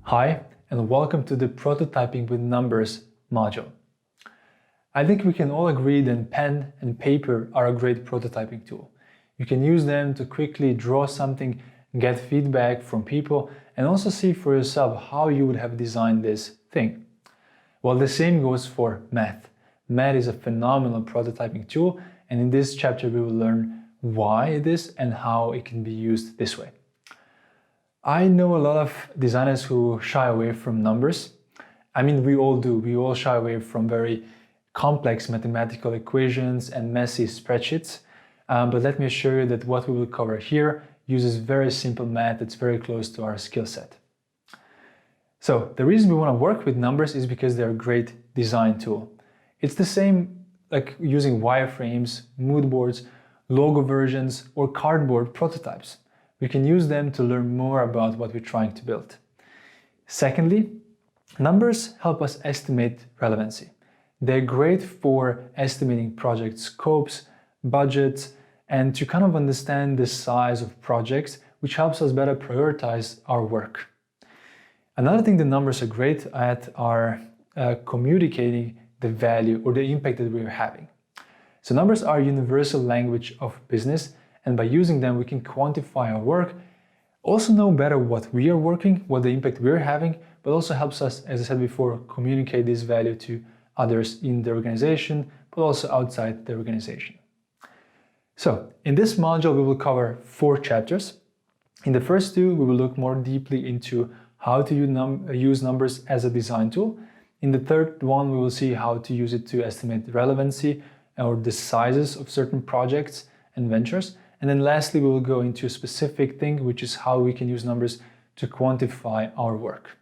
Hi, and welcome to the Prototyping with Numbers module. I think we can all agree that pen and paper are a great prototyping tool. You can use them to quickly draw something, get feedback from people, and also see for yourself how you would have designed this thing. Well, the same goes for math. Math is a phenomenal prototyping tool, and in this chapter we will learn why it is and how it can be used this way. I know a lot of designers who shy away from numbers. I mean, we all do. We all shy away from very complex mathematical equations and messy spreadsheets. But let me assure you that what we will cover here uses very simple math that's very close to our skill set. So the reason we want to work with numbers is because they're a great design tool. It's the same like using wireframes, mood boards, logo versions, or cardboard prototypes. We can use them to learn more about what we're trying to build. Secondly, numbers help us estimate relevancy. They're great for estimating project scopes, budgets, and to kind of understand the size of projects, which helps us better prioritize our work. Another thing the numbers are great at are communicating the value or the impact that we're having. So numbers are a universal language of business, and by using them we can quantify our work, also know better what we are working, what the impact we're having, but also helps us, as I said before, communicate this value to others in the organization, but also outside the organization. So in this module we will cover 4 chapters. In the first 2 we will look more deeply into how to use numbers as a design tool. In the third one we will see how to use it to estimate the relevancy or the sizes of certain projects and ventures. And then lastly, we will go into a specific thing, which is how we can use numbers to quantify our work.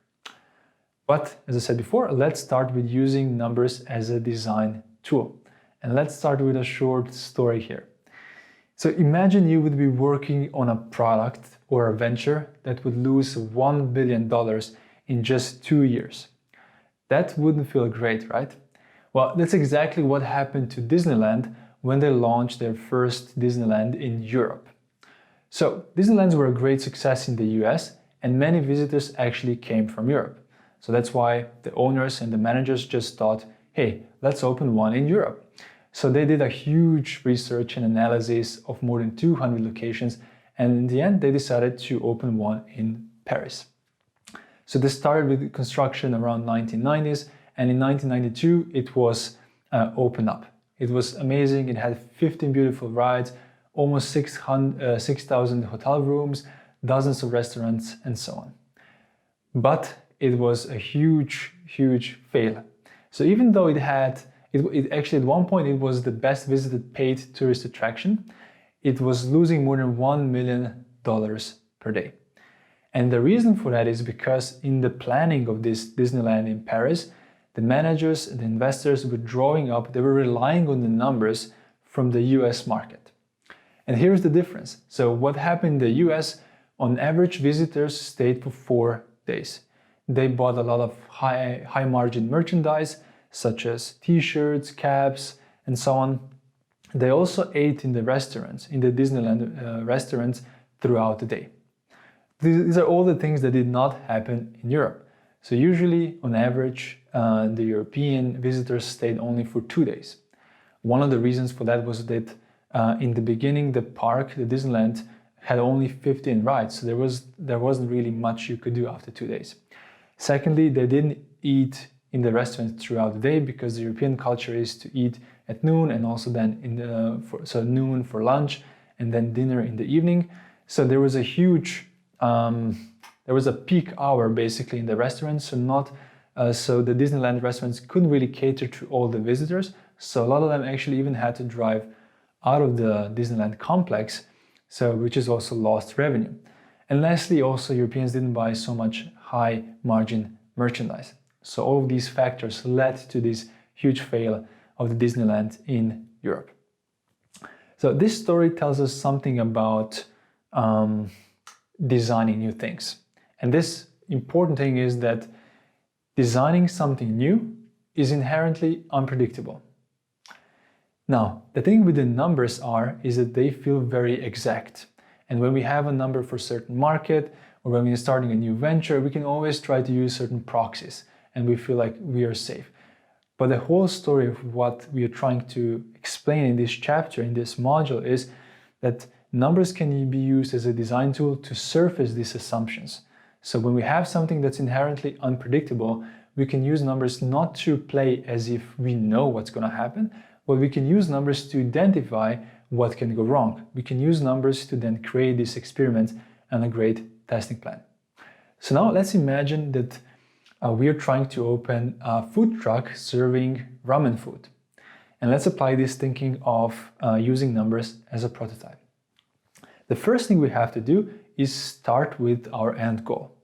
But as I said before, let's start with using numbers as a design tool. And let's start with a short story here. So imagine you would be working on a product or a venture that would lose $1 billion in just 2 years. That wouldn't feel great, right? Well, that's exactly what happened to Disneyland when they launched their first Disneyland in Europe. So Disneylands were a great success in the US, and many visitors actually came from Europe. So that's why the owners and the managers just thought, hey, let's open one in Europe. So they did a huge research and analysis of more than 200 locations, and in the end they decided to open one in Paris. So they started with construction around 1990s, and in 1992 it was opened up. It was amazing. It had 15 beautiful rides, almost 6,000 hotel rooms, dozens of restaurants, and so on. But it was a huge, huge fail. So even though it actually at one point it was the best visited paid tourist attraction, it was losing more than $1 million per day. And the reason for that is because in the planning of this Disneyland in Paris, the managers and the investors were they were relying on the numbers from the US market. And here's the difference. So what happened in the US, on average visitors stayed for 4 days. They bought a lot of high margin merchandise, such as t-shirts, caps, and so on. They also ate in the restaurants, in the Disneyland restaurants throughout the day. These are all the things that did not happen in Europe. So usually, on average, the European visitors stayed only for 2 days. One of the reasons for that was that in the beginning, the park, the Disneyland, had only 15 rides, so there wasn't really much you could do after 2 days. Secondly, they didn't eat in the restaurants throughout the day because the European culture is to eat at noon and also then noon for lunch and then dinner in the evening. So there was a huge there was a peak hour basically in the restaurants, so the Disneyland restaurants couldn't really cater to all the visitors. So a lot of them actually even had to drive out of the Disneyland complex, which is also lost revenue. And lastly, also Europeans didn't buy so much high margin merchandise. So all of these factors led to this huge fail of the Disneyland in Europe. So this story tells us something about designing new things. And this important thing is that designing something new is inherently unpredictable. Now, the thing with the numbers is that they feel very exact. And when we have a number for a certain market or when we're starting a new venture, we can always try to use certain proxies and we feel like we are safe. But the whole story of what we are trying to explain in this chapter, in this module, is that numbers can be used as a design tool to surface these assumptions. So when we have something that's inherently unpredictable, we can use numbers not to play as if we know what's going to happen, but we can use numbers to identify what can go wrong. We can use numbers to then create this experiment and a great testing plan. So now let's imagine that we are trying to open a food truck serving ramen food. And let's apply this thinking of using numbers as a prototype. The first thing we have to do is start with our end goal.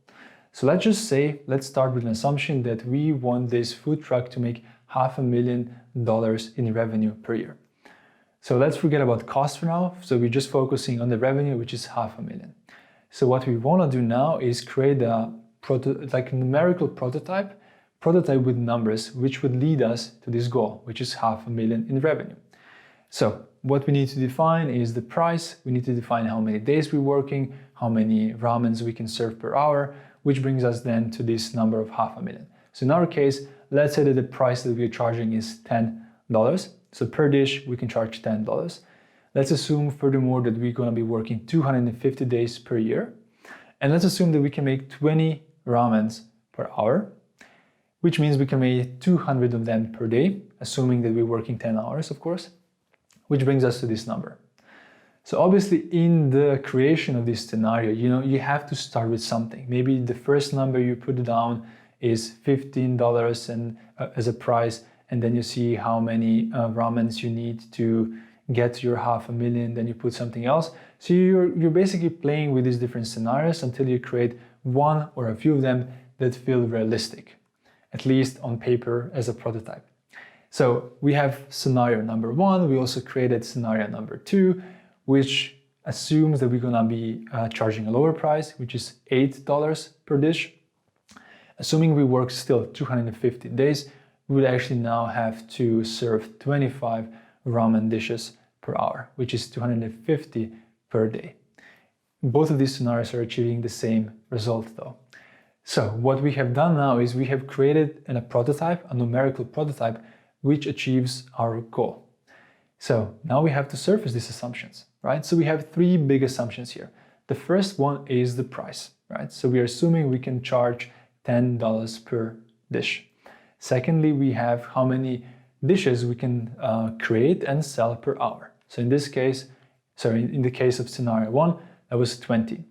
So let's start with an assumption that we want this food truck to make $500,000 in revenue per year. So let's forget about cost for now. So we're just focusing on the revenue, which is $500,000. So what we want to do now is create a numerical prototype with numbers, which would lead us to this goal, which is $500,000 in revenue. So what we need to define is the price. We need to define how many days we're working, how many ramens we can serve per hour, which brings us then to this number of $500,000. So in our case, let's say that the price that we're charging is $10. So per dish, we can charge $10. Let's assume furthermore that we're going to be working 250 days per year. And let's assume that we can make 20 ramens per hour, which means we can make 200 of them per day, assuming that we're working 10 hours, of course, which brings us to this number. So obviously in the creation of this scenario, you have to start with something. Maybe the first number you put down is $15 and as a price, and then you see how many ramens you need to get your $500,000, then you put something else. So you're basically playing with these different scenarios until you create one or a few of them that feel realistic, at least on paper as a prototype. So we have scenario number one. We also created scenario number two, which assumes that we're gonna be charging a lower price, which is $8 per dish. Assuming we work still 250 days, we would actually now have to serve 25 ramen dishes per hour, which is 250 per day. Both of these scenarios are achieving the same result though. So what we have done now is we have created a numerical prototype, which achieves our goal. So now we have to surface these assumptions, right? So we have three big assumptions here. The first one is the price, right? So we are assuming we can charge $10 per dish. Secondly, we have how many dishes we can create and sell per hour. So in this case, in the case of scenario one, that was 20.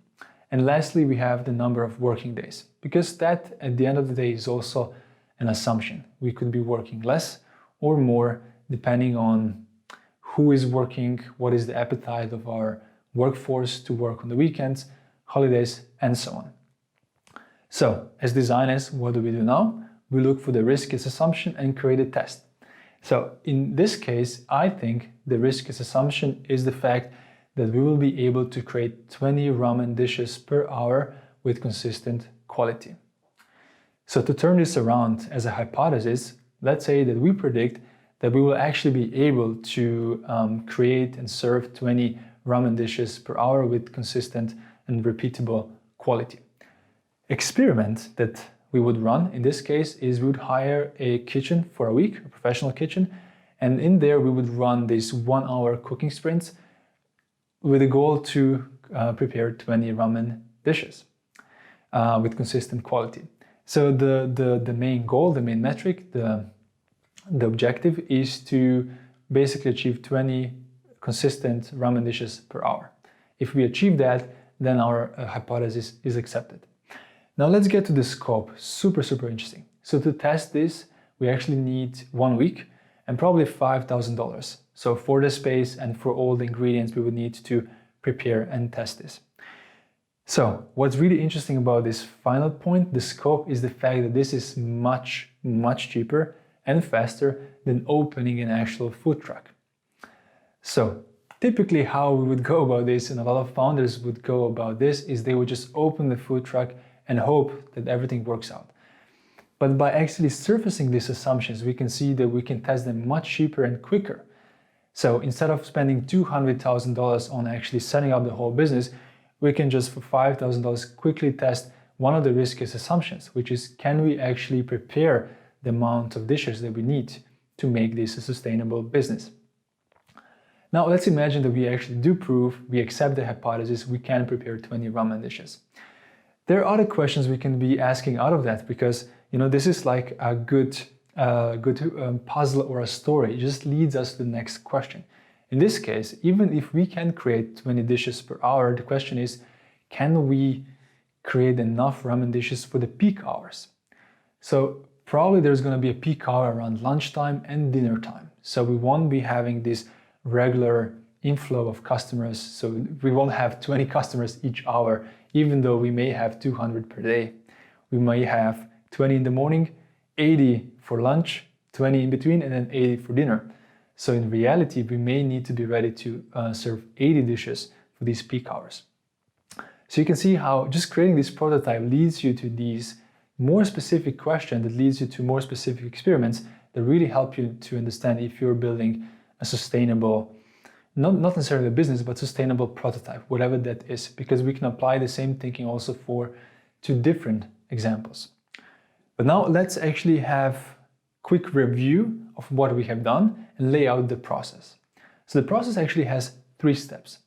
And lastly, we have the number of working days, because that at the end of the day is also an assumption. We could be working less or more depending on who is working, what is the appetite of our workforce to work on the weekends, holidays, and so on. So as designers, what do we do now? We look for the riskiest assumption and create a test. So in this case, I think the riskiest assumption is the fact that we will be able to create 20 ramen dishes per hour with consistent quality. So to turn this around as a hypothesis, let's say that we predict that we will actually be able to create and serve 20 ramen dishes per hour with consistent and repeatable quality. Experiment that we would run in this case is we would hire a kitchen for a week, a professional kitchen, and in there we would run these 1-hour cooking sprints with a goal to prepare 20 ramen dishes with consistent quality. So the main goal, the main metric, the objective is to basically achieve 20 consistent ramen dishes per hour. If we achieve that, then our hypothesis is accepted. Now let's get to the scope. Super interesting. So to test this, we actually need 1 week and probably $5,000. So for the space and for all the ingredients we would need to prepare and test this. So what's really interesting about this final point, the scope, is the fact that this is much cheaper and faster than opening an actual food truck. So typically how we would go about this, and a lot of founders would go about this, is they would just open the food truck and hope that everything works out. But by actually surfacing these assumptions, we can see that we can test them much cheaper and quicker. So instead of spending $200,000 on actually setting up the whole business, we can just for $5,000 quickly test one of the riskiest assumptions, which is, can we actually prepare the amount of dishes that we need to make this a sustainable business? Now let's imagine that we actually do prove, we accept the hypothesis, we can prepare 20 ramen dishes. There are other questions we can be asking out of that, because this is like a good puzzle or a story. It just leads us to the next question. In this case, even if we can create 20 dishes per hour, the question is, can we create enough ramen dishes for the peak hours? So probably there's going to be a peak hour around lunchtime and dinner time. So we won't be having this regular inflow of customers. So we won't have 20 customers each hour, even though we may have 200 per day. We may have 20 in the morning, 80 for lunch, 20 in between, and then 80 for dinner. So in reality, we may need to be ready to serve 80 dishes for these peak hours. So you can see how just creating this prototype leads you to these more specific questions, that leads you to more specific experiments that really help you to understand if you're building a sustainable, not necessarily a business, but sustainable prototype, whatever that is, because we can apply the same thinking also for two different examples. But now let's actually have a quick review of what we have done and lay out the process. So the process actually has 3 steps.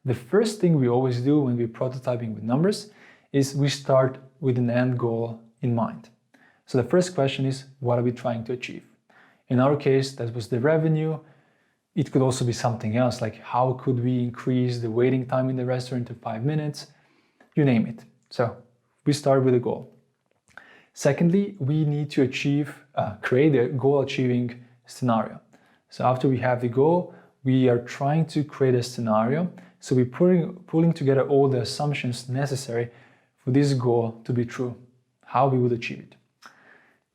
The first thing we always do when we're prototyping with numbers is we start with an end goal in mind. So the first question is, what are we trying to achieve? In our case, that was the revenue. It could also be something else, like how could we increase the waiting time in the restaurant to 5 minutes? You name it. So we start with a goal. Secondly, we need to create a goal-achieving scenario. So after we have the goal, we are trying to create a scenario. So we're pulling together all the assumptions necessary for this goal to be true, how we would achieve it.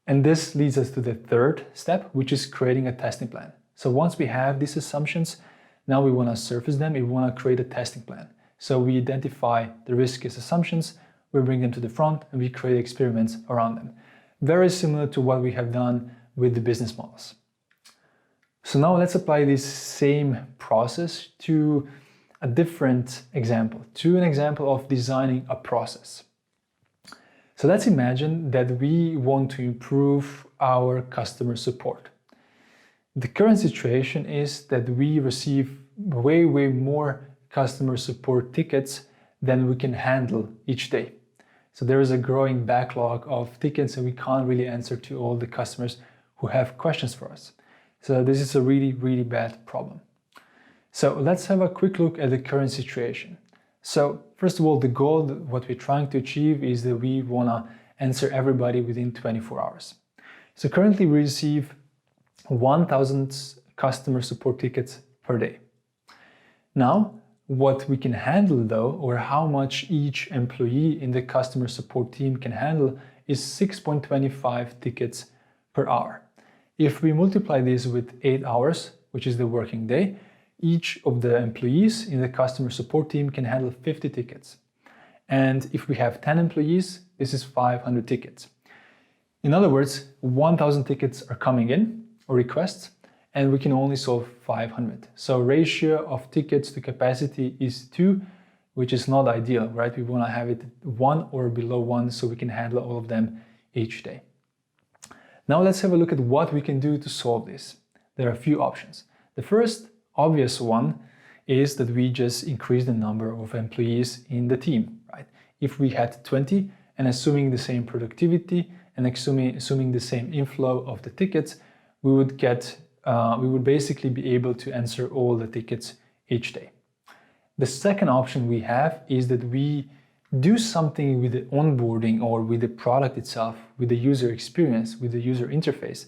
And this leads us to the third step, which is creating a testing plan. So once we have these assumptions, now we want to surface them, we want to create a testing plan. So we identify the riskiest assumptions, we bring them to the front, and we create experiments around them. Very similar to what we have done with the business models. So now let's apply this same process to a different example, to an example of designing a process. So let's imagine that we want to improve our customer support. The current situation is that we receive way more customer support tickets than we can handle each day. So there is a growing backlog of tickets and we can't really answer to all the customers who have questions for us. So this is a really bad problem. So let's have a quick look at the current situation. So first of all, the goal, what we're trying to achieve is that we want to answer everybody within 24 hours. So currently we receive 1,000 customer support tickets per day. Now, what we can handle though, or how much each employee in the customer support team can handle, is 6.25 tickets per hour. If we multiply this with 8 hours, which is the working day, each of the employees in the customer support team can handle 50 tickets. And if we have 10 employees, this is 500 tickets. In other words, 1,000 tickets are coming in, or requests, and we can only solve 500. So ratio of tickets to capacity is 2, which is not ideal, right? We want to have it 1 or below 1 so we can handle all of them each day. Now let's have a look at what we can do to solve this. There are a few options. The first obvious one is that we just increase the number of employees in the team, right? If we had 20 and assuming the same productivity and assuming the same inflow of the tickets, we would basically be able to answer all the tickets each day. The second option we have is that we do something with the onboarding or with the product itself, with the user experience, with the user interface,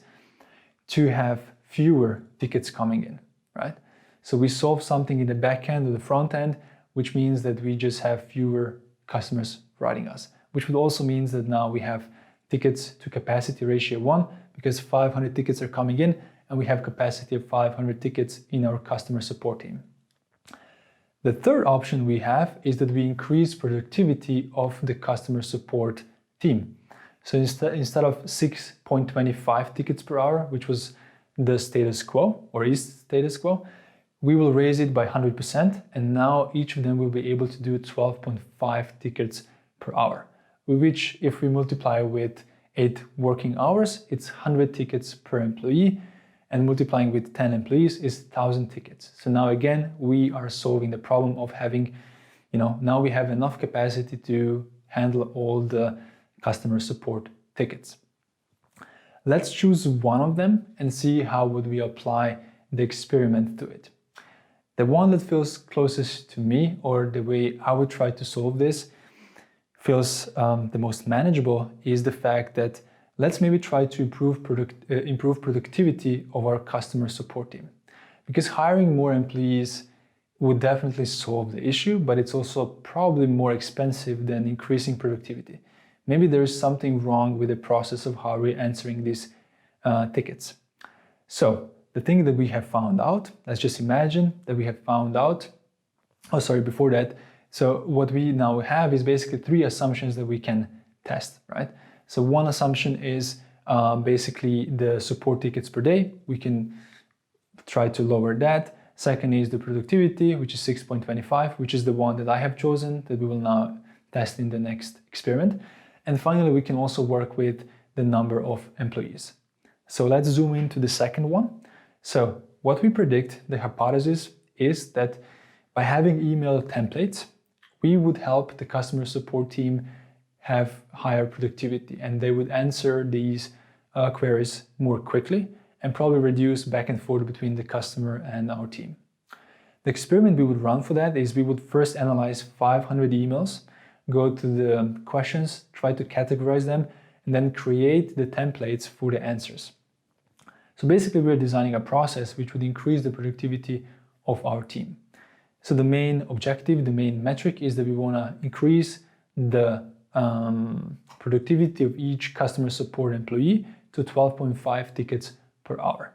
to have fewer tickets coming in, right? So we solve something in the back end or the front end, which means that we just have fewer customers writing us, which would also mean that now we have tickets to capacity ratio 1, because 500 tickets are coming in and we have capacity of 500 tickets in our customer support team. The third option we have is that we increase productivity of the customer support team. So instead of 6.25 tickets per hour, which was the status quo, or is status quo, we will raise it by 100%, and now each of them will be able to do 12.5 tickets per hour, which if we multiply with 8 working hours, it's 100 tickets per employee, and multiplying with 10 employees is 1,000 tickets. So now again, we are solving the problem of having, now we have enough capacity to handle all the customer support tickets. Let's choose one of them and see how would we apply the experiment to it. The one that feels closest to me, or the way I would try to solve this, feels the most manageable, is the fact that let's maybe try to improve productivity of our customer support team. Because hiring more employees would definitely solve the issue, but it's also probably more expensive than increasing productivity. Maybe there is something wrong with the process of how we're answering these tickets. So the thing that we have found out, let's just imagine that we have found out, before that, so what we now have is basically 3 assumptions that we can test, right? So one assumption is basically the support tickets per day. We can try to lower that. Second is the productivity, which is 6.25, which is the one that I have chosen that we will now test in the next experiment. And finally, we can also work with the number of employees. So let's zoom into the second one. So what we predict, the hypothesis, is that by having email templates, we would help the customer support team have higher productivity, and they would answer these queries more quickly and probably reduce back and forth between the customer and our team. The experiment we would run for that is we would first analyze 500 emails, go to the questions, try to categorize them, and then create the templates for the answers. So basically, we're designing a process which would increase the productivity of our team. So the main objective, the main metric is that we want to increase the productivity of each customer support employee to 12.5 tickets per hour.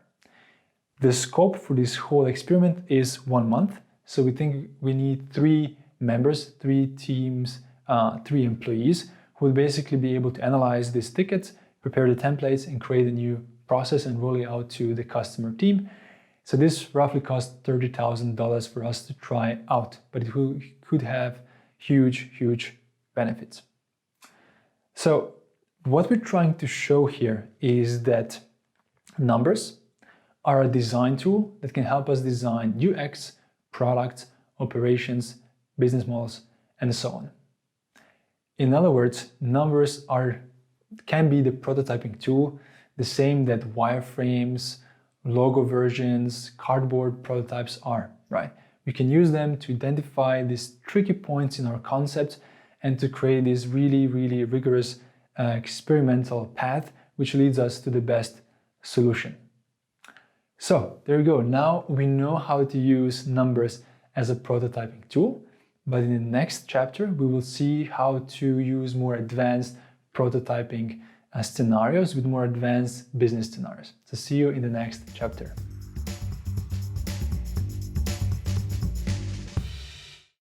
The scope for this whole experiment is 1 month. So we think we need 3 members, 3 teams, 3 employees who will basically be able to analyze these tickets, prepare the templates, and create a new process and roll it out to the customer team. So this roughly costs $30,000 for us to try out, but it could have huge benefits. So what we're trying to show here is that numbers are a design tool that can help us design UX, products, operations, business models, and so on. In other words, numbers can be the prototyping tool, the same that wireframes, logo versions, cardboard prototypes are, right? We can use them to identify these tricky points in our concepts and to create this really rigorous experimental path which leads us to the best solution. So there you go. Now we know how to use numbers as a prototyping tool, but in the next chapter we will see how to use more advanced prototyping scenarios with more advanced business scenarios. So see you in the next chapter.